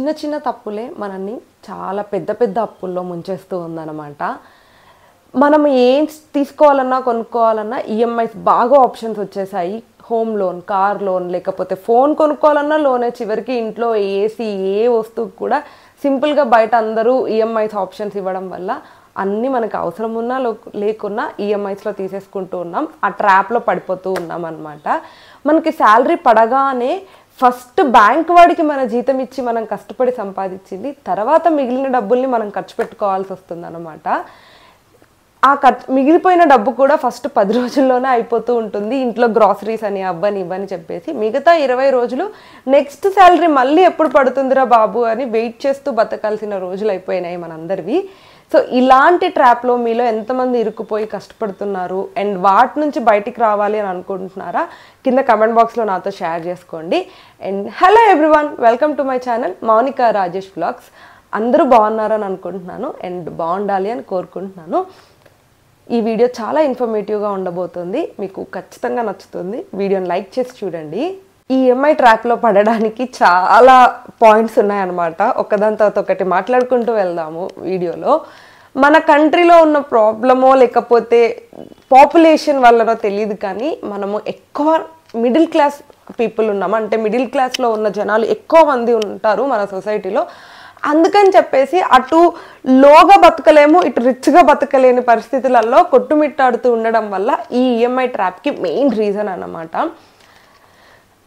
చిన్న చిన్న తప్పులే మనల్ని చాలా పెద్ద పెద్ద అప్పుల్లో ముంచేస్తూ ఉందన్నమాట. మనం ఏం తీసుకోవాలన్నా కొనుక్కోవాలన్నా ఈఎంఐస్ బాగా ఆప్షన్స్ వచ్చేసాయి. హోమ్ లోన్, కార్ లోన్, లేకపోతే ఫోన్ కొనుక్కోవాలన్నా లోనే. చివరికి ఇంట్లో ఏసీ ఏ వస్తువు కూడా సింపుల్గా బయట అందరూ ఈఎంఐస్ ఆప్షన్స్ ఇవ్వడం వల్ల అన్నీ మనకు అవసరం ఉన్నా లేకున్నా ఈఎంఐస్లో తీసేసుకుంటూ ఉన్నాం. ఆ ట్రాప్లో పడిపోతూ ఉన్నాం అనమాట. మనకి శాలరీ పడగానే ఫస్ట్ బ్యాంక్ వాడికి మన జీతం ఇచ్చి మనం కష్టపడి సంపాదించింది, తర్వాత మిగిలిన డబ్బుల్ని మనం ఖర్చు పెట్టుకోవాల్సి వస్తుంది అనమాట. ఆ మిగిలిపోయిన డబ్బు కూడా ఫస్ట్ 10 రోజుల్లోనే అయిపోతూ ఉంటుంది. ఇంట్లో గ్రాసరీస్ అని అవ్వని ఇవ్వని చెప్పేసి మిగతా 20 రోజులు నెక్స్ట్ శాలరీ మళ్ళీ ఎప్పుడు పడుతుందిరా బాబు అని వెయిట్ చేస్తూ బతకాల్సిన రోజులు అయిపోయినాయి మనందరివి. సో ఇలాంటి ట్రాప్లో మీలో ఎంతమంది ఇరుక్కుపోయి కష్టపడుతున్నారు అండ్ వాటి నుంచి బయటికి రావాలి అని అనుకుంటున్నారా? కింద కమెంట్ బాక్స్లో నాతో షేర్ చేసుకోండి. And hello everyone, welcome to my channel Mounika Rajesh vlogs. అందరూ బాగున్నారని అనుకుంటున్నాను అండ్ బాగుండాలి అని కోరుకుంటున్నాను. ఈ వీడియో చాలా ఇన్ఫర్మేటివ్గా ఉండబోతుంది, మీకు ఖచ్చితంగా నచ్చుతుంది. వీడియోని లైక్ చేసి చూడండి. ఈ ఈఎంఐ ట్రాప్లో పడడానికి చాలా పాయింట్స్ ఉన్నాయన్నమాట. ఒకదాని తర్వాత ఒకటి మాట్లాడుకుంటూ వెళ్దాము వీడియోలో. మన కంట్రీలో ఉన్న ప్రాబ్లమో లేకపోతే పాపులేషన్ వల్లనో తెలియదు కానీ మనము ఎక్కువ మిడిల్ క్లాస్ పీపుల్ ఉన్నాము. అంటే మిడిల్ క్లాస్లో ఉన్న జనాలు ఎక్కువ మంది ఉంటారు మన సొసైటీలో. అందుకని చెప్పేసి అటు లోగా బతకలేము, ఇటు రిచ్గా బతకలేని పరిస్థితులలో కొట్టుమిట్టాడుతూ ఉండడం వల్ల ఈ ఈఎంఐ ట్రాప్కి మెయిన్ రీజన్ అన్నమాట.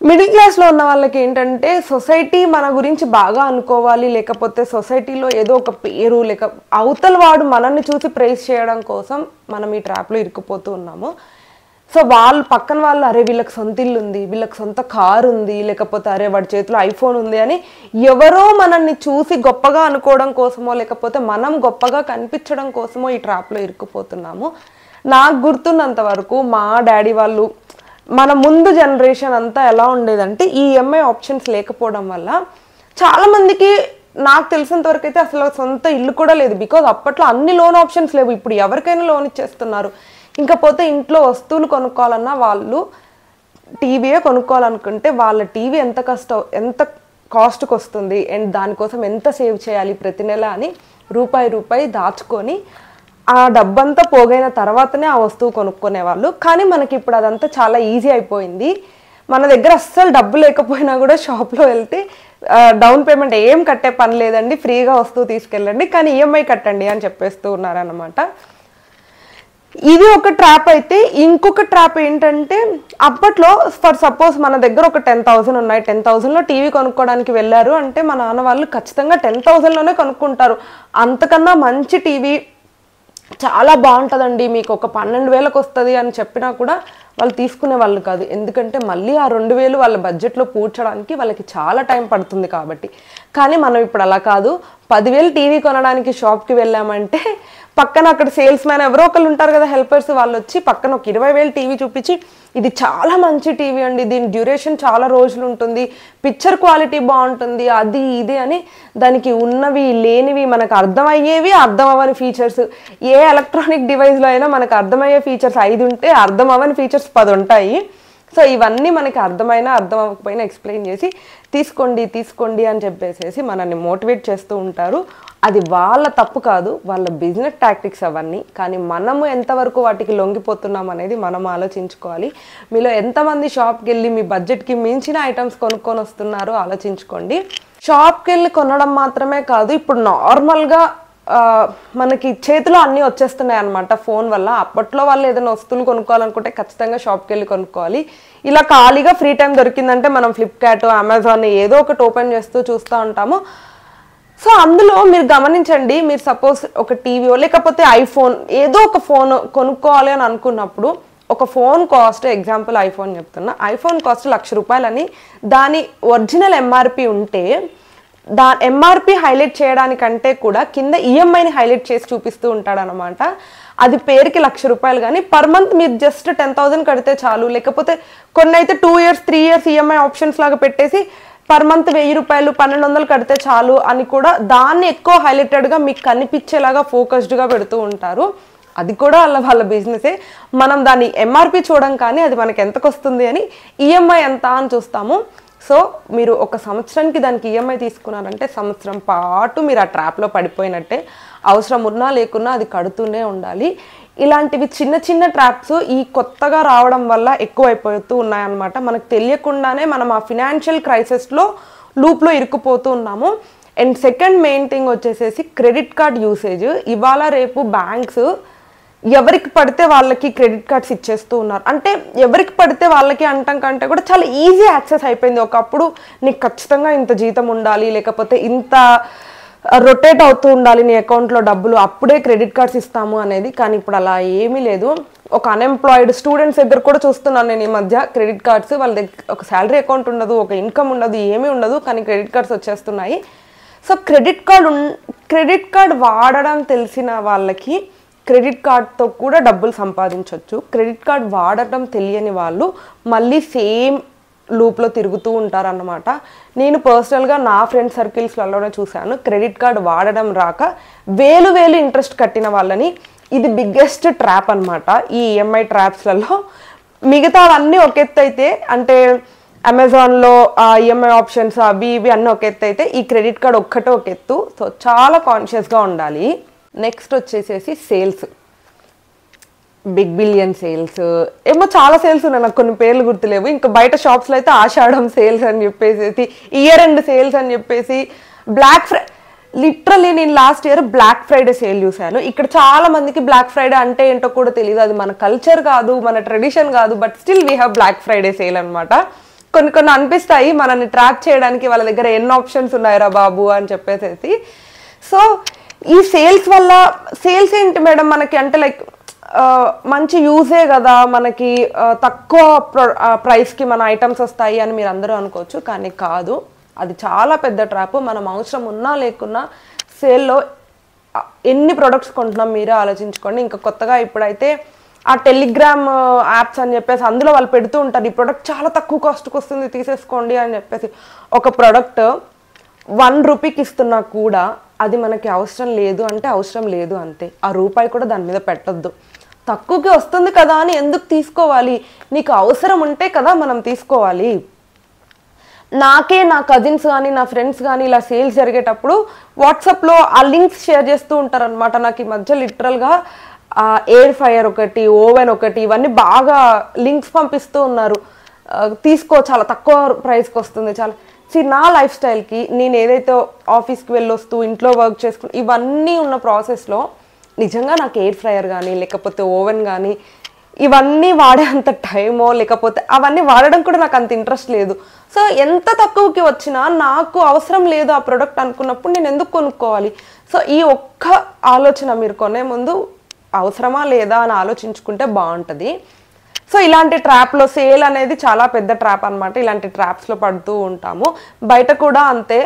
మిడిల్ క్లాస్లో ఉన్న వాళ్ళకి ఏంటంటే సొసైటీ మన గురించి బాగా అనుకోవాలి, లేకపోతే సొసైటీలో ఏదో ఒక పేరు లేక అవతల వాడు మనల్ని చూసి ప్రైజ్ చేయడం కోసం మనం ఈ ట్రాప్లో ఇరుక్కుపోతూ ఉన్నాము. సో వాళ్ళు పక్కన వాళ్ళు అరే వీళ్ళకి సొంత ఇల్లు ఉంది, వీళ్ళకి సొంత కారు ఉంది, లేకపోతే అరే వాడి చేతిలో ఐఫోన్ ఉంది అని ఎవరో మనల్ని చూసి గొప్పగా అనుకోవడం కోసమో లేకపోతే మనం గొప్పగా కనిపించడం కోసమో ఈ ట్రాప్లో ఇరుక్కుపోతున్నాము. నాకు గుర్తున్నంత వరకు మా డాడీ వాళ్ళు మన ముందు జనరేషన్ అంతా ఎలా ఉండేదంటే ఈ ఈఎంఐ ఆప్షన్స్ లేకపోవడం వల్ల చాలామందికి, నాకు తెలిసినంత వరకు అయితే అసలు సొంత ఇల్లు కూడా లేదు. బికాజ్ అప్పట్లో అన్ని లోన్ ఆప్షన్స్ లేవు. ఇప్పుడు ఎవరికైనా లోన్ ఇచ్చేస్తున్నారు. ఇంకా పోతే ఇంట్లో వస్తువులు కొనుక్కోవాలన్నా వాళ్ళు టీవీయే కొనుక్కోవాలనుకుంటే వాళ్ళ టీవీ ఎంత కాస్ట్కి వస్తుంది అండ్ దానికోసం ఎంత సేవ్ చేయాలి ప్రతి నెల అని రూపాయి దాచుకొని ఆ డబ్బంతా పోగైన తర్వాతనే ఆ వస్తువు కొనుక్కునేవాళ్ళు. కానీ మనకి ఇప్పుడు అదంతా చాలా ఈజీ అయిపోయింది. మన దగ్గర అస్సలు డబ్బు లేకపోయినా కూడా షాప్లో వెళ్తే డౌన్ పేమెంట్ ఏం కట్టే పని లేదండి, ఫ్రీగా వస్తువు తీసుకెళ్ళండి, కానీ ఈఎంఐ కట్టండి అని చెప్పేస్తూ ఉన్నారన్నమాట. ఇది ఒక ట్రాప్. అయితే ఇంకొక ట్రాప్ ఏంటంటే అప్పట్లో ఫర్ సపోజ్ మన దగ్గర ఒక 10,000 ఉన్నాయి, 10,000లో టీవీ కొనుక్కోవడానికి వెళ్ళారు అంటే మా నాన్న వాళ్ళు ఖచ్చితంగా 10,000లోనే కొనుక్కుంటారు. అంతకన్నా మంచి టీవీ చాలా బాగుంటుందండి, మీకు ఒక 12,000కి వస్తుంది అని చెప్పినా కూడా వాళ్ళు తీసుకునే వాళ్ళు కాదు. ఎందుకంటే మళ్ళీ ఆ 2,000 వాళ్ళ బడ్జెట్లో పూడ్చడానికి వాళ్ళకి చాలా టైం పడుతుంది కాబట్టి. కానీ మనం ఇప్పుడు అలా కాదు. 10,000 టీవీ కొనడానికి షాప్కి వెళ్ళామంటే పక్కన అక్కడ సేల్స్ మ్యాన్ ఎవరో ఒకళ్ళు ఉంటారు కదా, హెల్పర్స్, వాళ్ళు వచ్చి పక్కన ఒక 20,000 టీవీ చూపించి ఇది చాలా మంచి టీవీ అండి, దీని డ్యూరేషన్ చాలా రోజులు ఉంటుంది, పిక్చర్ క్వాలిటీ బాగుంటుంది, అది ఇది అని దానికి ఉన్నవి లేనివి మనకు అర్థమయ్యేవి అర్థం అవ్వని ఫీచర్స్. ఏ ఎలక్ట్రానిక్ డివైస్లో అయినా మనకు అర్థమయ్యే ఫీచర్స్ 5 ఉంటే అర్థం అవ్వని ఫీచర్స్ 10 ఉంటాయి. సో ఇవన్నీ మనకి అర్థమైనా అర్థం అవ్వకపోయినా ఎక్స్ప్లెయిన్ చేసి తీసుకోండి అని చెప్పేసి మనల్ని మోటివేట్ చేస్తూ ఉంటారు. అది వాళ్ళ తప్పు కాదు, వాళ్ళ బిజినెస్ టాక్టిక్స్ అవన్నీ. కానీ మనము ఎంతవరకు వాటికి లొంగిపోతున్నాం అనేది మనం ఆలోచించుకోవాలి. మీలో ఎంతమంది షాప్కి వెళ్ళి మీ బడ్జెట్కి మించిన ఐటమ్స్ కొనుక్కొని వస్తున్నారో ఆలోచించుకోండి. షాప్కి వెళ్ళి కొనడం మాత్రమే కాదు, ఇప్పుడు నార్మల్గా మనకి చేతిలో అన్నీ వచ్చేస్తున్నాయి అనమాట ఫోన్ వల్ల. అప్పట్లో వాళ్ళు ఏదైనా వస్తువులు కొనుక్కోవాలనుకుంటే ఖచ్చితంగా షాప్కి వెళ్ళి కొనుక్కోవాలి. ఇలా ఖాళీగా ఫ్రీ టైం దొరికిందంటే మనం ఫ్లిప్కార్ట్, అమెజాన్ ఏదో ఒకటి ఓపెన్ చేస్తూ చూస్తూ ఉంటాము. సో అందులో మీరు గమనించండి, మీరు సపోజ్ ఒక టీవీయో లేకపోతే ఐఫోన్ ఏదో ఒక ఫోన్ కొనుక్కోవాలి అని అనుకున్నప్పుడు ఒక ఫోన్ కాస్ట్, ఎగ్జాంపుల్ ఐఫోన్ చెప్తున్నా, ఐఫోన్ కాస్ట్ 1,00,000 రూపాయలని దాని ఒరిజినల్ ఎంఆర్పి ఉంటే ఎంఆర్పి హైలైట్ చేయడానికంటే కూడా కింద ఈఎంఐని హైలైట్ చేసి చూపిస్తూ ఉంటాడనమాట. అది పేరుకి 1,00,000 రూపాయలు, కానీ పర్ మంత్ మీరు జస్ట్ 10,000 కడితే చాలు. లేకపోతే కొన్ని అయితే 2 years 3 years ఈఎంఐ ఆప్షన్స్ లాగా పెట్టేసి పర్ మంత్ 1,000 రూపాయలు 1,200 కడితే చాలు అని కూడా దాన్ని ఎక్కువ హైలైటెడ్గా మీకు కనిపించేలాగా ఫోకస్డ్గా పెడుతూ ఉంటారు. అది కూడా వాళ్ళ బిజినెసే. మనం దాన్ని ఎంఆర్పి చూడం కానీ అది మనకి ఎంతకు వస్తుంది అని ఈఎంఐ ఎంత అని చూస్తాము. సో మీరు ఒక సంవత్సరానికి దానికి ఈఎంఐ తీసుకున్నారంటే సంవత్సరం పాటు మీరు ఆ ట్రాప్లో పడిపోయినట్టే. అవసరం ఉన్నా లేకున్నా అది కడుతూనే ఉండాలి. ఇలాంటివి చిన్న చిన్న ట్రాప్స్ ఈ కొత్తగా రావడం వల్ల ఎక్కువైపోతూ ఉన్నాయన్నమాట. మనకు తెలియకుండానే మనం ఆ ఫినాన్షియల్ క్రైసిస్లో లూప్లో ఇరుక్కుపోతూ ఉన్నాము. అండ్ సెకండ్ మెయిన్ థింగ్ వచ్చేసేసి క్రెడిట్ కార్డ్ యూసేజ్. ఇవాళ రేపు బ్యాంక్స్ ఎవరికి పడితే వాళ్ళకి క్రెడిట్ కార్డ్స్ ఇచ్చేస్తూ ఉన్నారు. అంటే ఎవరికి పడితే వాళ్ళకి అంటాం కంటే కూడా చాలా ఈజీ యాక్సెస్ అయిపోయింది. ఒకప్పుడు నీకు ఖచ్చితంగా ఇంత జీతం ఉండాలి, లేకపోతే ఇంత రొటేట్ అవుతూ ఉండాలి నీ అకౌంట్లో డబ్బులు, అప్పుడే క్రెడిట్ కార్డ్స్ ఇస్తాము అనేది. కానీ ఇప్పుడు అలా ఏమీ లేదు. ఒక అన్ఎంప్లాయిడ్ స్టూడెంట్స్ దగ్గర కూడా చూస్తున్నాను నేను ఈ మధ్య క్రెడిట్ కార్డ్స్. వాళ్ళ దగ్గర ఒక శాలరీ అకౌంట్ ఉండదు, ఒక ఇన్కమ్ ఉండదు, ఏమీ ఉండదు, కానీ క్రెడిట్ కార్డ్స్ వచ్చేస్తున్నాయి. సో క్రెడిట్ కార్డ్ వాడడం తెలిసిన వాళ్ళకి క్రెడిట్ కార్డ్తో కూడా డబ్బులు సంపాదించవచ్చు. క్రెడిట్ కార్డ్ వాడటం తెలియని వాళ్ళు మళ్ళీ సేమ్ లూప్లో తిరుగుతూ ఉంటారన్నమాట. నేను పర్సనల్గా నా ఫ్రెండ్ సర్కిల్స్లలోనే చూశాను, క్రెడిట్ కార్డ్ వాడడం రాక వేలు ఇంట్రెస్ట్ కట్టిన వాళ్ళని. ఇది బిగ్గెస్ట్ ట్రాప్ అనమాట ఈ ఈఎంఐ ట్రాప్స్లలో. మిగతావన్నీ ఒక ఎత్తు అయితే, అంటే అమెజాన్లో ఈఎంఐ ఆప్షన్స్ అవి ఇవి అన్నీ ఒక ఎత్తు అయితే, ఈ క్రెడిట్ కార్డ్ ఒక్కటే ఒక ఎత్తు. సో చాలా కాన్షియస్గా ఉండాలి. నెక్స్ట్ వచ్చేసేసి సేల్స్, బిగ్ బిలియన్ సేల్స్, ఏమో చాలా సేల్స్ ఉన్నాయి, నాకు కొన్ని పేర్లు గుర్తులేవు. ఇంకా బయట షాప్స్లో అయితే ఆషాఢం సేల్స్ అని చెప్పేసి, ఇయర్ ఎండ్ సేల్స్ అని చెప్పేసి, లిటరలీ నేను last year Black Friday sale చూశాను. ఇక్కడ చాలా మందికి బ్లాక్ ఫ్రైడే అంటే ఏంటో కూడా తెలియదు. అది మన కల్చర్ కాదు, మన ట్రెడిషన్ కాదు, but still we have Black Friday sale అనమాట. కొన్ని అనిపిస్తాయి మనల్ని ట్రాక్ చేయడానికి, వాళ్ళ దగ్గర ఎన్ని ఆప్షన్స్ ఉన్నాయరా బాబు అని చెప్పేసి. సో ఈ సేల్స్ వల్ల, సేల్స్ ఏంటి మేడం మనకి అంటే లైక్ మంచి యూజే కదా, మనకి తక్కువ ప్రైస్కి మన ఐటమ్స్ వస్తాయి అని మీరు అందరూ అనుకోవచ్చు, కానీ కాదు. అది చాలా పెద్ద ట్రాప్. మనం అవసరం ఉన్నా లేకున్నా సేల్లో ఎన్ని ప్రొడక్ట్స్ కొంటున్నాం మీరే ఆలోచించుకోండి. ఇంకా కొత్తగా ఇప్పుడైతే ఆ టెలిగ్రామ్ యాప్స్ అని చెప్పేసి అందులో వాళ్ళు పెడుతూ ఉంటారు, ఈ ప్రోడక్ట్ చాలా తక్కువ కాస్ట్కి వస్తుంది తీసేసుకోండి అని చెప్పేసి. ఒక ప్రోడక్ట్ 1 రూపీకి ఇస్తున్నా కూడా అది మనకి అవసరం లేదు అంటే అవసరం లేదు అంతే. ఆ రూపాయి కూడా దాని మీద పెట్టొద్దు. తక్కువకి వస్తుంది కదా అని ఎందుకు తీసుకోవాలి? నీకు అవసరం ఉంటే కదా మనం తీసుకోవాలి. నా కజిన్స్ కానీ నా ఫ్రెండ్స్ కానీ ఇలా సేల్స్ జరిగేటప్పుడు వాట్సాప్లో ఆ లింక్స్ షేర్ చేస్తూ ఉంటారనమాట. నాకు ఈ మధ్య లిటరల్గా ఎయిర్ ఫ్రైయర్ ఒకటి, ఓవెన్ ఒకటి, ఇవన్నీ బాగా లింక్స్ పంపిస్తూ ఉన్నారు. తీసుకో, చాలా తక్కువ ప్రైస్కి వస్తుంది. చాలా నా లైఫ్ స్టైల్కి, నేను ఏదైతే ఆఫీస్కి వెళ్ళొస్తూ ఇంట్లో వర్క్ చేసుకుని ఇవన్నీ ఉన్న ప్రాసెస్లో నిజంగా నాకు ఎయిర్ ఫ్రైయర్ కానీ లేకపోతే ఓవెన్ కానీ ఇవన్నీ వాడే అంత టైమో, లేకపోతే అవన్నీ వాడడం కూడా నాకు అంత ఇంట్రెస్ట్ లేదు. సో ఎంత తక్కువకి వచ్చినా నాకు అవసరం లేదు ఆ ప్రోడక్ట్ అనుకున్నప్పుడు నేను ఎందుకు కొనుక్కోవాలి? సో ఈ ఒక్క ఆలోచన మీరు కొనే ముందు అవసరమా లేదా అని ఆలోచించుకుంటే బాగుంటుంది. సో ఇలాంటి ట్రాప్లో సేల్ అనేది చాలా పెద్ద ట్రాప్ అనమాట. ఇలాంటి ట్రాప్స్లో పడుతూ ఉంటాము. బయట కూడా అంతే,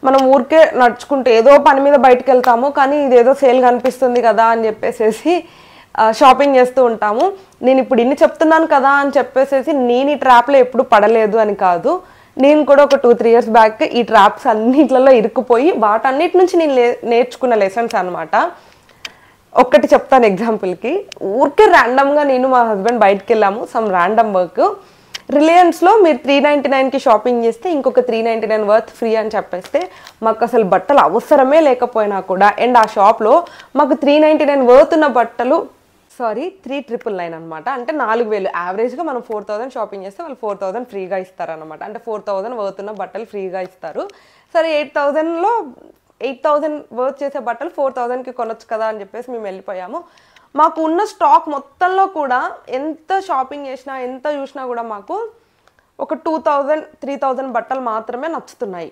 మనం ఊరికే నడుచుకుంటే ఏదో పని మీద బయటకు వెళ్తాము, కానీ ఇదేదో సేల్ కనిపిస్తుంది కదా అని చెప్పేసి షాపింగ్ చేస్తూ ఉంటాము. నేను ఇప్పుడు ఇన్ని చెప్తున్నాను కదా అని చెప్పేసి నేను ఈ ట్రాప్లో ఎప్పుడు పడలేదు అని కాదు. నేను కూడా ఒక 2-3 ఇయర్స్ బ్యాక్ ఈ ట్రాప్స్ అన్నిట్లలో ఇరుక్కుపోయి వాటన్నిటి నుంచి నేను నేర్చుకున్న లెసన్స్ అనమాట. ఒక్కటి చెప్తాను ఎగ్జాంపుల్కి. ఊరికే ర్యాండమ్గా నేను మా హస్బెండ్ బయటకు వెళ్ళాము, సమ్ ర్యాండమ్ వర్క్. రిలయన్స్లో మీరు 399కి షాపింగ్ చేస్తే ఇంకొక 399 వర్త్ ఫ్రీ అని చెప్పేస్తే మాకు అసలు బట్టలు అవసరమే లేకపోయినా కూడా, అండ్ ఆ షాప్లో మాకు 399 వర్త్ ఉన్న బట్టలు 3,999 అనమాట. అంటే 4,000. యావరేజ్గా మనం 4,000 షాపింగ్ చేస్తే వాళ్ళు 4,000 ఫ్రీగా ఇస్తారనమాట. అంటే 4,000 వర్త్ ఉన్న బట్టలు ఫ్రీగా ఇస్తారు. సరే 8,000 వర్త్ చేసే బట్టలు 4,000కి కొనొచ్చు కదా అని చెప్పేసి మేము వెళ్ళిపోయాము. మాకు ఉన్న స్టాక్ మొత్తంలో కూడా ఎంత షాపింగ్ చేసినా ఎంత చూసినా కూడా మాకు ఒక 2,000-3,000 బట్టలు మాత్రమే నచ్చుతున్నాయి.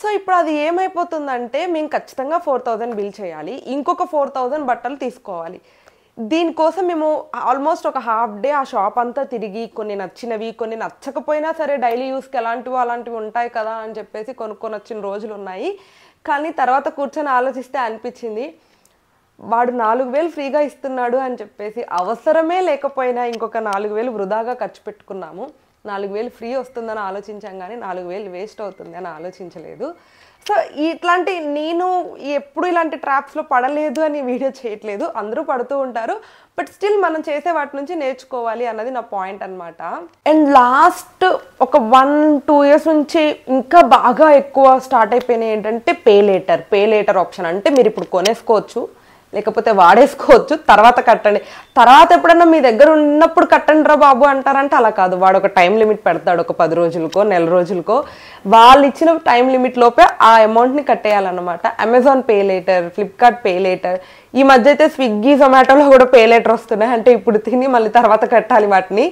సో ఇప్పుడు అది ఏమైపోతుందంటే మేము ఖచ్చితంగా 4,000 బిల్ చేయాలి, ఇంకొక 4,000 బట్టలు తీసుకోవాలి. దీనికోసం మేము ఆల్మోస్ట్ ఒక హాఫ్ డే ఆ షాప్ అంతా తిరిగి కొన్ని నచ్చినవి కొన్ని నచ్చకపోయినా సరే డైలీ యూస్కి అలాంటివి ఉంటాయి కదా అని చెప్పేసి కొనుక్కొని వచ్చిన రోజులు ఉన్నాయి. కానీ తర్వాత కూర్చొని ఆలోచిస్తే అనిపించింది, వాడు 4,000 ఫ్రీగా ఇస్తున్నాడు అని చెప్పేసి అవసరమే లేకపోయినా ఇంకొక 4,000 వృధాగా ఖర్చు పెట్టుకున్నాము. 4,000 ఫ్రీ వస్తుందని ఆలోచించాం కానీ 4,000 వేస్ట్ అవుతుంది అని ఆలోచించలేదు. సో ఇట్లాంటి నేను ఎప్పుడు ఇలాంటి ట్రాప్స్లో పడలేదు అని వీడియో చేయట్లేదు, అందరూ పడుతూ ఉంటారు. బట్ స్టిల్ మనం చేసే వాటి నుంచి నేర్చుకోవాలి అన్నది నా పాయింట్ అనమాట. అండ్ లాస్ట్ ఒక 1-2 years నుంచి ఇంకా బాగా ఎక్కువ స్టార్ట్ అయిపోయినాయి ఏంటంటే పే లేటర్ ఆప్షన్. అంటే మీరు ఇప్పుడు కొనేసుకోవచ్చు, లేకపోతే వాడేసుకోవచ్చు, తర్వాత కట్టండి, తర్వాత ఎప్పుడన్నా మీ దగ్గర ఉన్నప్పుడు కట్టండి రా బాబు అంటారంటే అలా కాదు. వాడు ఒక టైం లిమిట్ పెడతాడు, ఒక 10 రోజులకో నెల రోజులకో. వాళ్ళు ఇచ్చిన టైం లిమిట్ లోపే ఆ అమౌంట్ని కట్టేయాలన్నమాట. Amazon pay later, Flipkart pay later, ఈ మధ్య అయితే స్విగ్గీ జొమాటోలో కూడా పే లేటర్ వస్తున్నాయి. అంటే ఇప్పుడు తిని మళ్ళీ తర్వాత కట్టాలి వాటిని.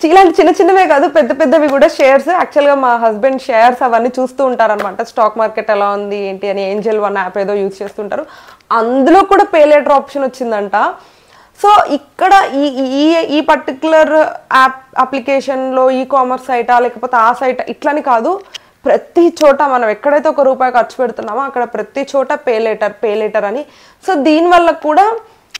ఇలాంటి చిన్న చిన్నవే కాదు, పెద్ద పెద్దవి కూడా. షేర్స్, యాక్చువల్గా మా హస్బెండ్ షేర్స్ అవన్నీ చూస్తూ ఉంటారనమాట. స్టాక్ మార్కెట్ ఎలా ఉంది ఏంటి అని. ఏంజెల్ వన్ యాప్ ఏదో యూజ్ చేస్తుంటారు, అందులో కూడా పే లేటర్ ఆప్షన్ వచ్చిందంట. సో ఇక్కడ ఈ పర్టికులర్ అప్లికేషన్లో కామర్స్ సైటా లేకపోతే ఆ సైట్ ఇట్లని కాదు, ప్రతి చోట మనం ఎక్కడైతే ₹1 ఖర్చు పెడుతున్నామో అక్కడ ప్రతి చోట పే లేటర్ అని. సో దీనివల్ల కూడా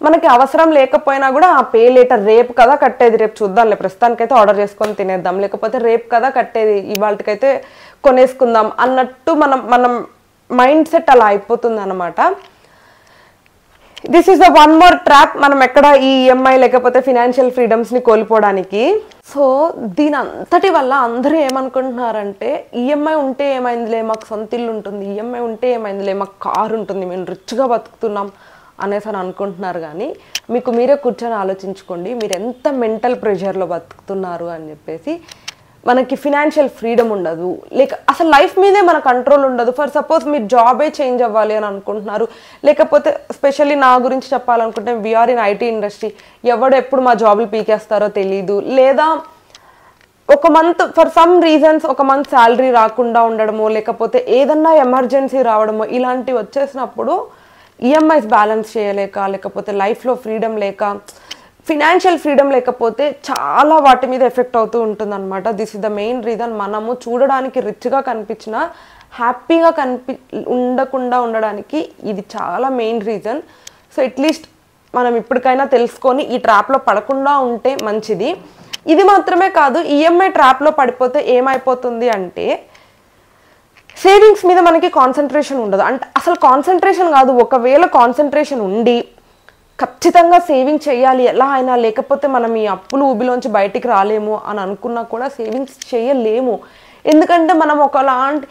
మనకి అవసరం లేకపోయినా కూడా ఆ పే లేటర్ రేపు కదా కట్టేది, రేపు చూద్దాంలే, ప్రస్తుతానికైతే ఆర్డర్ చేసుకొని తినేద్దాం, లేకపోతే రేపు కదా కట్టేది, ఇవాళకైతే కొనేసుకుందాం అన్నట్టు మనం మైండ్ సెట్ అలా అయిపోతుంది అనమాట. This is the one more trap మనం ఎక్కడ ఈ ఈఎంఐ లేకపోతే ఫినాన్షియల్ ఫ్రీడమ్స్ని కోల్పోవడానికి. సో దీని అంతటి వల్ల అందరూ ఏమనుకుంటున్నారంటే ఈఎంఐ ఉంటే ఏమైందిలే, మాకు సొంత ఇల్లు ఉంటుంది, ఈఎంఐ ఉంటే ఏమైందిలే, మాకు కారు ఉంటుంది, మేము రిచ్గా బతుకుతున్నాం అనేసి అని అనుకుంటున్నారు. కానీ మీకు మీరే కూర్చొని ఆలోచించుకోండి, మీరు ఎంత మెంటల్ ప్రెషర్లో బతుకుతున్నారు అని చెప్పేసి. మనకి ఫినాన్షియల్ ఫ్రీడమ్ ఉండదు, లేక అసలు లైఫ్ మీదే మన కంట్రోల్ ఉండదు. ఫర్ సపోజ్ మీరు జాబే చేంజ్ అవ్వాలి అని అనుకుంటున్నారు, లేకపోతే స్పెషల్లీ నా గురించి చెప్పాలనుకుంటే వీఆర్ ఇన్ ఐటీ ఇండస్ట్రీ, ఎవడు ఎప్పుడు మా జాబులు పీకేస్తారో తెలీదు. లేదా ఒక మంత్ ఫర్ సమ్ రీజన్స్ ఒక మంత్ శాలరీ రాకుండా ఉండడమో, లేకపోతే ఏదన్నా ఎమర్జెన్సీ రావడమో, ఇలాంటివి వచ్చేసినప్పుడు ఈఎంఐస్ బ్యాలెన్స్ చేయలేక, లేకపోతే లైఫ్లో ఫ్రీడమ్ లేక, ఫినాన్షియల్ ఫ్రీడమ్ లేకపోతే చాలా వాటి మీద ఎఫెక్ట్ అవుతూ ఉంటుంది అనమాట. This is the main reason. మనము చూడడానికి రిచ్గా కనిపించినా హ్యాపీగా ఉండకుండా ఉండడానికి ఇది చాలా మెయిన్ రీజన్. సో అట్లీస్ట్ మనం ఇప్పటికైనా తెలుసుకొని ఈ ట్రాప్లో పడకుండా ఉంటే మంచిది. ఇది మాత్రమే కాదు, ఈఎంఐ ట్రాప్లో పడిపోతే ఏమైపోతుంది అంటే సేవింగ్స్ మీద మనకి కాన్సన్ట్రేషన్ ఉండదు. అంటే అసలు కాన్సన్ట్రేషన్ కాదు, ఒకవేళ కాన్సన్ట్రేషన్ ఉండి ఖచ్చితంగా సేవింగ్ చేయాలి ఎలా అయినా, లేకపోతే మనం ఈ అప్పులు ఊబిలోంచి బయటికి రాలేము అని అనుకున్నా కూడా సేవింగ్స్ చేయలేము. ఎందుకంటే మనం ఒకలాంటి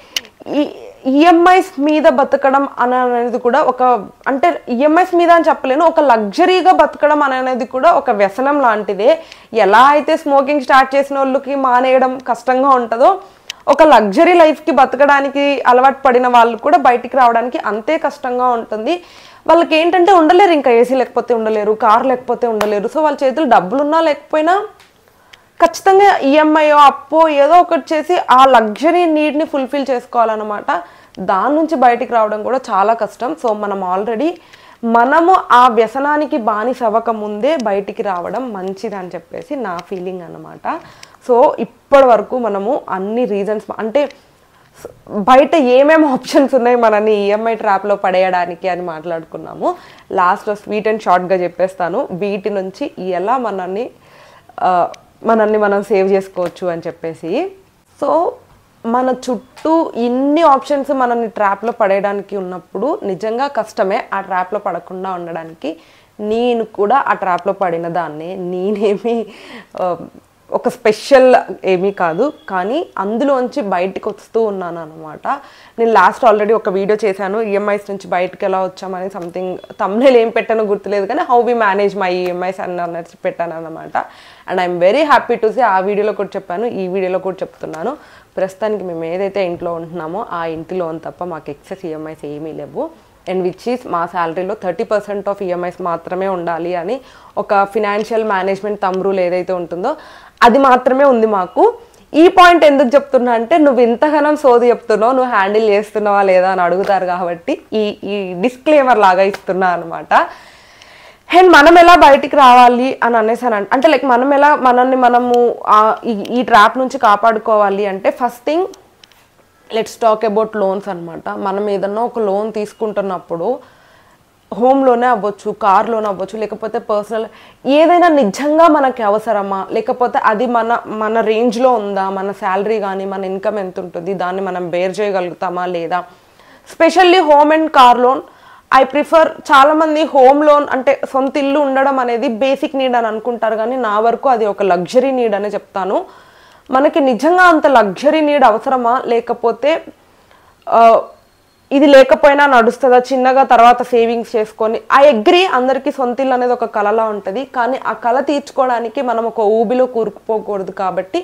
ఈఎంఐస్ మీద బతకడం అనేది కూడా ఒక, అంటే ఈఎంఐస్ మీద అని చెప్పలేను, ఒక లగ్జరీగా బతకడం అనేది కూడా ఒక వ్యసనం లాంటిదే. ఎలా అయితే స్మోకింగ్ స్టార్ట్ చేసిన వాళ్ళకి మానేయడం కష్టంగా ఉంటుందో, ఒక లగ్జరీ లైఫ్కి బతకడానికి అలవాటు పడిన వాళ్ళు కూడా బయటికి రావడానికి అంతే కష్టంగా ఉంటుంది. వాళ్ళకి ఏంటంటే ఉండలేరు, ఇంకా ఏసీ లేకపోతే ఉండలేరు, కార్ లేకపోతే ఉండలేరు. సో వాళ్ళ చేతులు డబ్బులున్నా లేకపోయినా ఖచ్చితంగా ఈఎంఐయో అప్పో ఏదో ఒకటి చేసి ఆ లగ్జరీ నీడ్ని ఫుల్ఫిల్ చేసుకోవాలన్నమాట. దాని నుంచి బయటికి రావడం కూడా చాలా కష్టం. సో మనము ఆ వ్యసనానికి బానిస అవ్వక ముందే బయటికి రావడం మంచిది అని చెప్పేసి నా ఫీలింగ్ అన్నమాట. సో ఇప్పటి వరకు మనము అన్ని రీజన్స్, అంటే బయట ఏమేమి ఆప్షన్స్ ఉన్నాయి మనని ఈఎంఐ ట్రాప్లో పడేయడానికి అని మాట్లాడుకున్నాము. లాస్ట్లో స్వీట్ అండ్ షార్ట్గా చెప్పేస్తాను వీటి నుంచి ఎలా మనల్ని మనం సేవ్ చేసుకోవచ్చు అని చెప్పేసి. సో మన చుట్టూ ఇన్ని ఆప్షన్స్ మనల్ని ట్రాప్లో పడేయడానికి ఉన్నప్పుడు నిజంగా కష్టమే ఆ ట్రాప్లో పడకుండా ఉండడానికి. నేను కూడా ఆ ట్రాప్లో పడిన దాన్నే, నేనేమి ఒక స్పెషల్ ఏమీ కాదు, కానీ అందులోంచి బయటికి వస్తూ ఉన్నాను అనమాట. నేను లాస్ట్ ఆల్రెడీ ఒక వీడియో చేశాను, ఈఎంఐస్ నుంచి బయటకు ఎలా వచ్చామని. సంథింగ్ తమ్నేల్ ఏం పెట్టానో గుర్తులేదు, కానీ how we manage my EMIs అన్నట్టు పెట్టాను అనమాట. And I'm very happy to say, ఆ వీడియోలో కూడా చెప్పాను, ఈ వీడియోలో కూడా చెప్తున్నాను, ప్రస్తుతానికి మేము ఏదైతే ఇంట్లో ఉంటున్నామో ఆ ఇంటి లోన్ తప్ప మాకు ఎక్సెస్ ఈఎంఐస్ ఏమీ లేవు. అండ్ విచ్ ఈస్ మా శాలరీలో 30% ఆఫ్ ఈఎంఐస్ మాత్రమే ఉండాలి అని ఒక ఫినాన్షియల్ మేనేజ్మెంట్ థంబ్ రూల్ ఏదైతే ఉంటుందో అది మాత్రమే ఉంది మాకు. ఈ పాయింట్ ఎందుకు చెప్తున్నా అంటే, నువ్వు ఇంతగానం సోది చెప్తున్నావు, నువ్వు హ్యాండిల్ చేస్తున్నావా లేదా అని అడుగుతారు కాబట్టి ఈ డిస్క్లేమర్ లాగా ఇస్తున్నా అనమాట. అండ్ మనం ఎలా బయటికి రావాలి అని అనేసాను అంటే, లైక్ మనము ఈ ట్రాప్ నుంచి కాపాడుకోవాలి అంటే, first thing let's talk about loans అనమాట. మనం ఏదన్నా ఒక లోన్ తీసుకుంటున్నప్పుడు హోమ్లోనే అవ్వచ్చు, కార్లోనే అవ్వచ్చు, లేకపోతే పర్సనల్ ఏదైనా నిజంగా మనకి అవసరమా, లేకపోతే అది మన రేంజ్లో ఉందా, మన శాలరీ కానీ మన ఇన్కమ్ ఎంత ఉంటుంది, దాన్ని మనం బేర్ చేయగలుగుతామా లేదా. Specially home and car loan I prefer. చాలామంది హోమ్ లోన్ అంటే సొంత ఇల్లు ఉండడం అనేది బేసిక్ నీడ్ అని అనుకుంటారు, కానీ నా వరకు అది ఒక లగ్జరీ నీడ్ అని చెప్తాను. మనకి నిజంగా అంత లగ్జరీ నీడ్ అవసరమా, లేకపోతే ఇది లేకపోయినా నడుస్తుందా, చిన్నగా తర్వాత సేవింగ్స్ చేసుకొని. ఐ అగ్రీ, అందరికీ సొంత ఇల్లు అనేది ఒక కళలా ఉంటుంది, కానీ ఆ కళ తీర్చుకోవడానికి మనం ఒక ఊబిలో కూరుకుపోకూడదు. కాబట్టి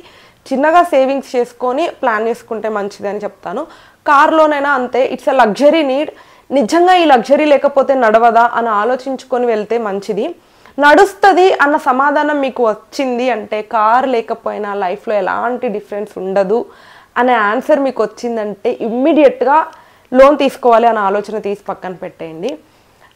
చిన్నగా సేవింగ్స్ చేసుకొని ప్లాన్ చేసుకుంటే మంచిది అని చెప్తాను. కార్లోనైనా అంతే, ఇట్స్ అ లగ్జరీ నీడ్. నిజంగా ఈ లగ్జరీ లేకపోతే నడవదా అని ఆలోచించుకొని వెళ్తే మంచిది. నడుస్తుంది అన్న సమాధానం మీకు వచ్చింది అంటే, కార్ లేకపోయినా లైఫ్లో ఎలాంటి డిఫరెన్స్ ఉండదు అనే ఆన్సర్ మీకు వచ్చిందంటే ఇమ్మీడియట్గా లోన్ తీసుకోవాలి అనే ఆలోచన తీసి పక్కన పెట్టేయండి.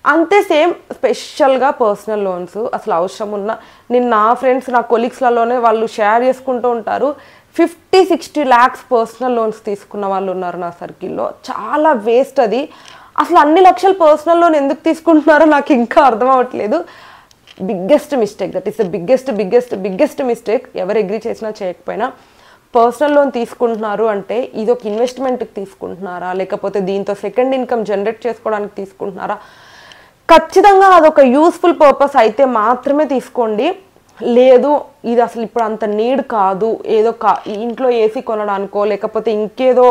అంతే సేమ్ స్పెషల్గా పర్సనల్ లోన్స్ అసలు అవసరం ఉన్న, నేను నా ఫ్రెండ్స్ నా కొలీగ్స్లలోనే వాళ్ళు షేర్ చేసుకుంటూ ఉంటారు. 50-60 lakhs పర్సనల్ లోన్స్ తీసుకున్న వాళ్ళు ఉన్నారు నా సర్కిల్లో. చాలా వేస్ట్ అది. అసలు అన్ని లక్షలు పర్సనల్ లోన్ ఎందుకు తీసుకుంటున్నారో నాకు ఇంకా అర్థం అవ్వట్లేదు. Biggest mistake, that is the biggest mistake. ఎవరు అగ్రీ చేసినా చేయకపోయినా పర్సనల్ లోన్ తీసుకుంటున్నారు అంటే ఇది ఒక ఇన్వెస్ట్మెంట్కి తీసుకుంటున్నారా, లేకపోతే దీంతో సెకండ్ ఇన్కమ్ జనరేట్ చేసుకోవడానికి తీసుకుంటున్నారా. ఖచ్చితంగా అదొక యూస్ఫుల్ పర్పస్ అయితే మాత్రమే తీసుకోండి. లేదు ఇది అసలు ఇప్పుడు అంత నీడ్ కాదు, ఏదో ఇంట్లో ఏసీ కొనడానికో, లేకపోతే ఇంకేదో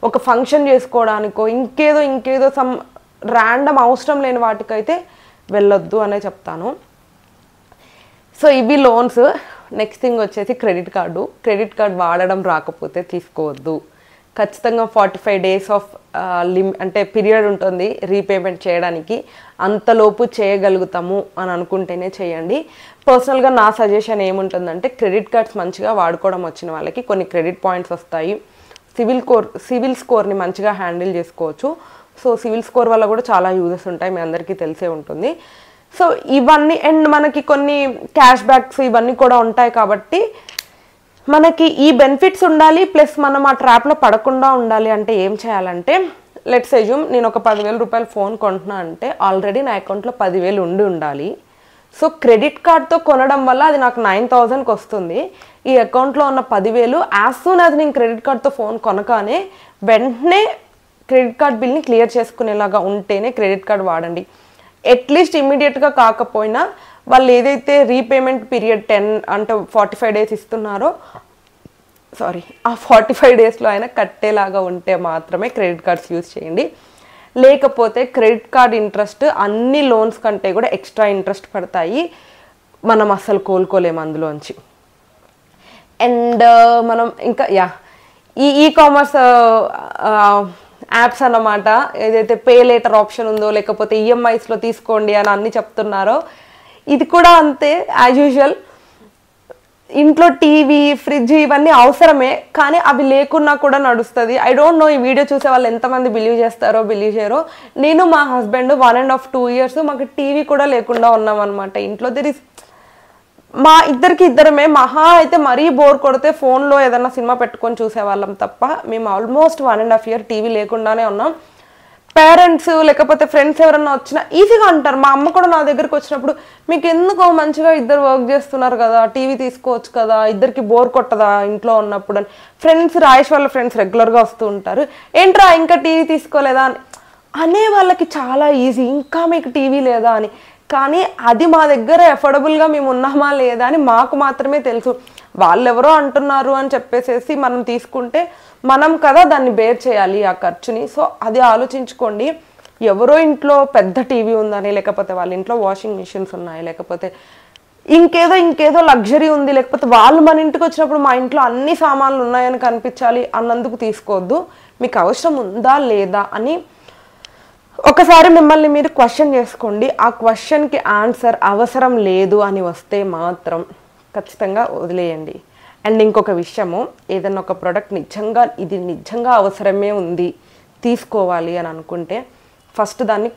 ఒక ఫంక్షన్ చేసుకోవడానికో, ఇంకేదో సమ్ ర్యాండమ్ అవసరం లేని వాటికైతే వెళ్ళొద్దు అనే చెప్తాను. సో ఇవి లోన్స్. నెక్స్ట్ థింగ్ వచ్చేసి క్రెడిట్ కార్డు వాడడం రాకపోతే తీసుకోవద్దు. ఖచ్చితంగా 45 days ఆఫ్ అంటే పీరియడ్ ఉంటుంది రీపేమెంట్ చేయడానికి. అంతలోపు చేయగలుగుతాము అని అనుకుంటేనే చేయండి. పర్సనల్గా నా సజెషన్ ఏముంటుందంటే, క్రెడిట్ కార్డ్స్ మంచిగా వాడుకోవడం వచ్చిన వాళ్ళకి కొన్ని క్రెడిట్ పాయింట్స్ వస్తాయి. సివిల్ స్కోర్ని మంచిగా హ్యాండిల్ చేసుకోవచ్చు. సో సివిల్ స్కోర్ వల్ల కూడా చాలా యూజెస్ ఉంటాయి, మీ అందరికీ తెలిసే ఉంటుంది. సో ఇవన్నీ అండ్ మనకి కొన్ని క్యాష్ బ్యాక్స్ ఇవన్నీ కూడా ఉంటాయి. కాబట్టి మనకి ఈ బెనిఫిట్స్ ఉండాలి, ప్లస్ మనం ఆ ట్రాప్లో పడకుండా ఉండాలి అంటే ఏం చేయాలంటే, లెట్స్ అజ్యూమ్ నేను ఒక 10,000 రూపాయలు ఫోన్ కొంటున్నా అంటే ఆల్రెడీ నా అకౌంట్లో 10,000 ఉండాలి. సో క్రెడిట్ కార్డ్తో కొనడం వల్ల అది నాకు 9,000కి వస్తుంది. ఈ అకౌంట్లో ఉన్న 10,000 యాజ్ సూన్ యాజ్ నేను క్రెడిట్ కార్డ్తో ఫోన్ కొనగానే వెంటనే క్రెడిట్ కార్డ్ బిల్ని క్లియర్ చేసుకునేలాగా ఉంటేనే క్రెడిట్ కార్డ్ వాడండి. అట్లీస్ట్ ఇమ్మీడియట్గా కాకపోయినా వాళ్ళు ఏదైతే రీపేమెంట్ పీరియడ్ 10 అంటే 45 days ఇస్తున్నారో ఆ 45 daysలో అయినా కట్టేలాగా ఉంటే మాత్రమే క్రెడిట్ కార్డ్స్ యూజ్ చేయండి. లేకపోతే క్రెడిట్ కార్డ్ ఇంట్రెస్ట్ అన్ని లోన్స్ కంటే కూడా ఎక్స్ట్రా ఇంట్రెస్ట్ పడతాయి, మనం అస్సలు కోలుకోలేము అందులోంచి. అండ్ మనం ఇంకా ఈ కామర్స్ యాప్స్ అన్నమాట, ఏదైతే పే లేటర్ ఆప్షన్ ఉందో, లేకపోతే ఈఎంఐస్లో తీసుకోండి అని అన్ని చెప్తున్నారో, ఇది కూడా అంతే యాజ్ యూజువల్. ఇంట్లో టీవీ, ఫ్రిడ్జ్ ఇవన్నీ అవసరమే, కానీ అవి లేకున్నా కూడా నడుస్తుంది. ఐ డోంట్ నో ఈ వీడియో చూసే వాళ్ళు ఎంతమంది బిలీవ్ చేస్తారో బిలీవ్ చేయరో. నేను మా హస్బెండ్ 1.5-2 years మాకు టీవీ కూడా లేకుండా ఉన్నాం అనమాట ఇంట్లో. మా ఇద్దరమే మహా అయితే మరీ బోర్ కొడితే ఫోన్లో ఏదైనా సినిమా పెట్టుకొని చూసేవాళ్ళం తప్ప మేము ఆల్మోస్ట్ 1.5 year టీవీ లేకుండానే ఉన్నాం. పేరెంట్స్ లేకపోతే ఫ్రెండ్స్ ఎవరన్నా వచ్చినా ఈజీగా అంటారు. మా అమ్మ కూడా నా దగ్గరికి వచ్చినప్పుడు, మీకు ఎందుకో మంచిగా ఇద్దరు వర్క్ చేస్తున్నారు కదా, టీవీ తీసుకోవచ్చు కదా, ఇద్దరికి బోర్ కొట్టదా ఇంట్లో ఉన్నప్పుడు అని. ఫ్రెండ్స్, రాయేష్ వాళ్ళ ఫ్రెండ్స్ రెగ్యులర్గా వస్తూ ఉంటారు, ఏంట్రా ఇంకా టీవీ తీసుకోలేదా అని అనే వాళ్ళకి చాలా ఈజీ, ఇంకా మీకు టీవీ లేదా అని. కానీ అది మా దగ్గర ఎఫోర్డబుల్గా మేము ఉన్నామా లేదా అని మాకు మాత్రమే తెలుసు. వాళ్ళెవరో అంటున్నారు అని చెప్పేసేసి మనం తీసుకుంటే మనం కదా దాన్ని బేర్ చేయాలి ఆ ఖర్చుని. సో అది ఆలోచించుకోండి. ఎవరో ఇంట్లో పెద్ద టీవీ ఉందని, లేకపోతే వాళ్ళ ఇంట్లో వాషింగ్ మిషన్స్ ఉన్నాయి, లేకపోతే ఇంకేదో లగ్జరీ ఉంది, లేకపోతే వాళ్ళు మన ఇంటికి వచ్చినప్పుడు మా ఇంట్లో అన్ని సామాన్లు ఉన్నాయని కనిపించాలి అన్నందుకు తీసుకోవద్దు. మీకు అవసరం ఉందా లేదా అని ఒకసారి మిమ్మల్ని మీరు క్వశ్చన్ చేసుకోండి. ఆ క్వశ్చన్కి ఆన్సర్ అవసరం లేదు అని వస్తే మాత్రం ఖచ్చితంగా వదిలేయండి. అండ్ ఇంకొక విషయము, ఏదైనా ఒక ప్రోడక్ట్ నిజంగా అవసరమే ఉంది తీసుకోవాలి అని అనుకుంటే ఫస్ట్ దాన్ని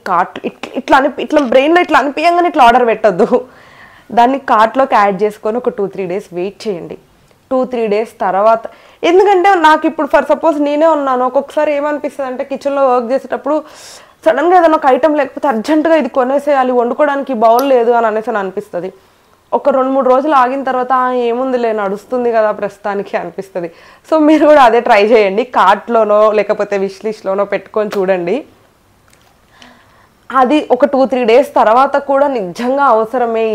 ఇట్లా బ్రెయిన్లో ఇట్లా అనిపించగానే ఇట్లా ఆర్డర్ పెట్టద్దు. దాన్ని కార్ట్లోకి యాడ్ చేసుకొని ఒక 2-3 days వెయిట్ చేయండి. 2-3 days తర్వాత, ఎందుకంటే నాకు ఇప్పుడు ఫర్ సపోజ్ నేనే ఉన్నాను, ఒక్కొక్కసారి ఏమనిపిస్తుంది అంటే కిచెన్లో వర్క్ చేసేటప్పుడు సడన్గా ఏదైనా ఒక ఐటెం లేకపోతే అర్జెంటుగా ఇది కొనేసేయాలి, వండుకోవడానికి బౌల్ లేదు అని అనేసి అనిపిస్తుంది. ఒక 2-3 రోజులు ఆగిన తర్వాత ఏముందిలే నడుస్తుంది కదా ప్రస్తుతానికి అనిపిస్తుంది. సో మీరు కూడా అదే ట్రై చేయండి. కార్ట్లోనో లేకపోతే విష్ లిస్ట్లోనో పెట్టుకొని చూడండి. అది ఒక 2-3 డేస్ తర్వాత కూడా నిజంగా అవసరమే,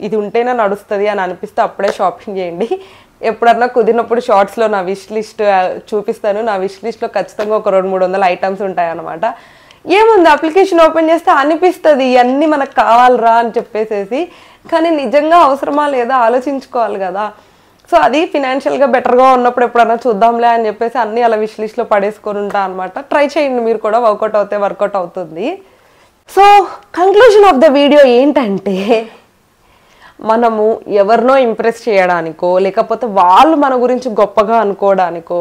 ఇది ఉంటేనే నడుస్తుంది అని అనిపిస్తే అప్పుడే షాపింగ్ చేయండి. ఎప్పుడన్నా కుదిరినప్పుడు షార్ట్స్లో నా విష్ లిస్ట్ చూపిస్తాను. నా విష్ లిస్ట్లో ఖచ్చితంగా ఒక 200-300 ఐటమ్స్ ఉంటాయన్నమాట. ఏముంది, అప్లికేషన్ ఓపెన్ చేస్తే అనిపిస్తుంది ఇవన్నీ మనకు కావాలరా అని చెప్పేసేసి, కానీ నిజంగా అవసరమా లేదా ఆలోచించుకోవాలి కదా. సో అది ఫినాన్షియల్గా బెటర్గా ఉన్నప్పుడు ఎప్పుడన్నా చూద్దాంలే అని చెప్పేసి అన్నీ అలా విష్ లిస్ట్లో పడేసుకొని ఉంటా అనమాట. ట్రై చేయండి మీరు కూడా, వర్కౌట్ అవుతుంది. So conclusion of the video ఏంటంటే, మనము ఎవరినో ఇంప్రెస్ చేయడానికో లేకపోతే వాళ్ళు మన గురించి గొప్పగా అనుకోవడానికో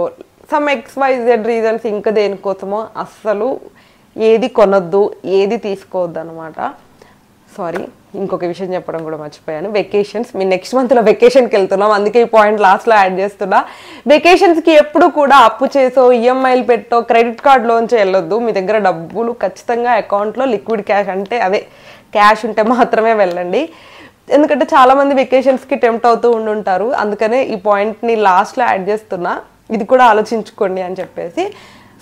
సమ్ XYZ రీజన్స్ ఇంకా దేనికోసమో అస్సలు ఏది కొనొద్దు, ఏది తీసుకోవద్దు అనమాట. సారీ, ఇంకొక విషయం చెప్పడం కూడా మర్చిపోయాను. వెకేషన్స్, మీ నెక్స్ట్ మంత్లో వెకేషన్కి వెళ్తున్నాం, అందుకే ఈ పాయింట్ లాస్ట్లో యాడ్ చేస్తున్నా. వెకేషన్స్కి ఎప్పుడు కూడా అప్పు చేసో ఈఎంఐలు పెట్టో క్రెడిట్ కార్డ్లోంచి వెళ్ళొద్దు. మీ దగ్గర డబ్బులు ఖచ్చితంగా అకౌంట్లో లిక్విడ్ క్యాష్, అంటే అదే క్యాష్ ఉంటే మాత్రమే వెళ్ళండి. ఎందుకంటే చాలామంది వెకేషన్స్కి టెంప్ట్ అవుతూ ఉండుంటారు, అందుకనే ఈ పాయింట్ని లాస్ట్లో యాడ్ చేస్తున్నా. ఇది కూడా ఆలోచించుకోండి అని చెప్పేసి.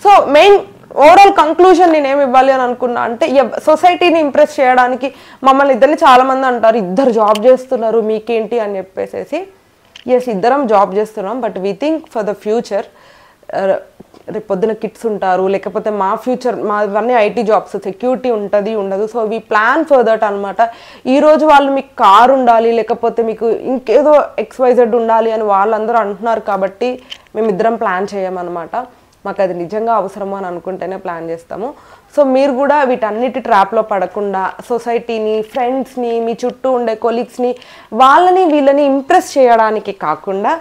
సో మెయిన్ ఓవరాల్ కంక్లూజన్ నేనేమి ఇవ్వాలి అని అనుకున్నా అంటే, సొసైటీని ఇంప్రెస్ చేయడానికి మమ్మల్ని ఇద్దరిని చాలామంది అంటారు, ఇద్దరు జాబ్ చేస్తున్నారు మీకేంటి అని చెప్పేసి. ఎస్, ఇద్దరం జాబ్ చేస్తున్నాం, but we think for the future. రేపు పొద్దున కిడ్స్ ఉంటారు, లేకపోతే మా ఫ్యూచర్ మావన్నీ ఐటీ జాబ్స్, సెక్యూరిటీ ఉంటుంది ఉండదు. So we plan for that అనమాట. ఈరోజు వాళ్ళు మీకు కార్ ఉండాలి లేకపోతే మీకు ఇంకేదో XYZ ఉండాలి అని వాళ్ళందరూ అంటున్నారు కాబట్టి మేమిద్దరం ప్లాన్ చేయమన్నమాట. మాకు అది నిజంగా అవసరమో అని అనుకుంటేనే ప్లాన్ చేస్తాము. సో మీరు కూడా వీటన్నిటి ట్రాప్లో పడకుండా సొసైటీని, ఫ్రెండ్స్ని, మీ చుట్టూ ఉండే కొలీగ్స్ని, వాళ్ళని వీళ్ళని ఇంప్రెస్ చేయడానికి కాకుండా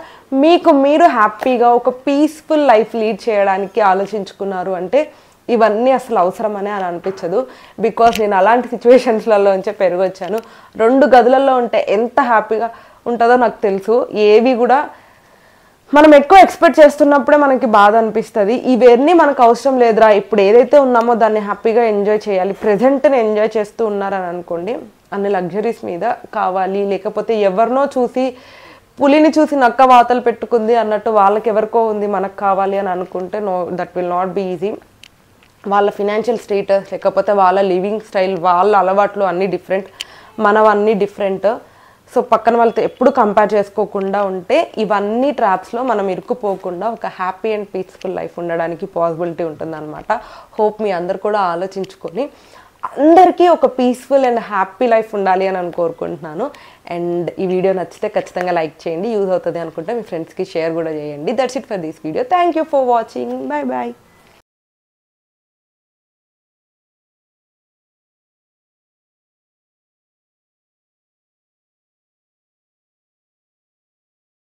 మీకు మీరు హ్యాపీగా ఒక పీస్ఫుల్ లైఫ్ లీడ్ చేయడానికి ఆలోచించుకున్నారు అంటే ఇవన్నీ అసలు అవసరమనే అని అనిపించదు. బికాస్ నేను అలాంటి సిచ్యువేషన్స్లలోంచే పెరిగొచ్చాను. 2 గదులలో ఉంటే ఎంత హ్యాపీగా ఉంటుందో నాకు తెలుసు. ఏవి కూడా మనం ఎక్కువ ఎక్స్పెక్ట్ చేస్తున్నప్పుడే మనకి బాధ అనిపిస్తుంది. ఇవన్నీ మనకు అవసరం లేదురా, ఇప్పుడు ఏదైతే ఉన్నామో దాన్ని హ్యాపీగా ఎంజాయ్ చేయాలి, ప్రజెంట్ని ఎంజాయ్ చేస్తూ ఉన్నారని అనుకోండి. అన్ని లగ్జరీస్ మీద కావాలి, లేకపోతే ఎవరినో చూసి పులిని చూసి నక్క వాతలు పెట్టుకుంది అన్నట్టు వాళ్ళకి ఎవరికో ఉంది మనకు కావాలి అని అనుకుంటే no, that will not be easy. వాళ్ళ ఫినాన్షియల్ స్టేటస్ లేకపోతే వాళ్ళ లివింగ్ స్టైల్, వాళ్ళ అలవాట్లు అన్నీ డిఫరెంట్, మనవన్నీ డిఫరెంట్. సో పక్కన వాళ్ళతో ఎప్పుడు కంపేర్ చేసుకోకుండా ఉంటే ఇవన్నీ ట్రాప్స్లో మనం ఇరుక్కుపోకుండా ఒక హ్యాపీ అండ్ పీస్ఫుల్ లైఫ్ ఉండడానికి పాసిబిలిటీ ఉంటుందన్నమాట. హోప్ మీ అందరు కూడా ఆలోచించుకొని అందరికీ ఒక పీస్ఫుల్ అండ్ హ్యాపీ లైఫ్ ఉండాలి అని కోరుకుంటున్నాను. అండ్ ఈ వీడియో నచ్చితే ఖచ్చితంగా లైక్ చేయండి, యూజ్ అవుతుంది అనుకుంటే మీ ఫ్రెండ్స్కి షేర్ కూడా చేయండి. That's it for this video. Thank you for watching. Bye bye.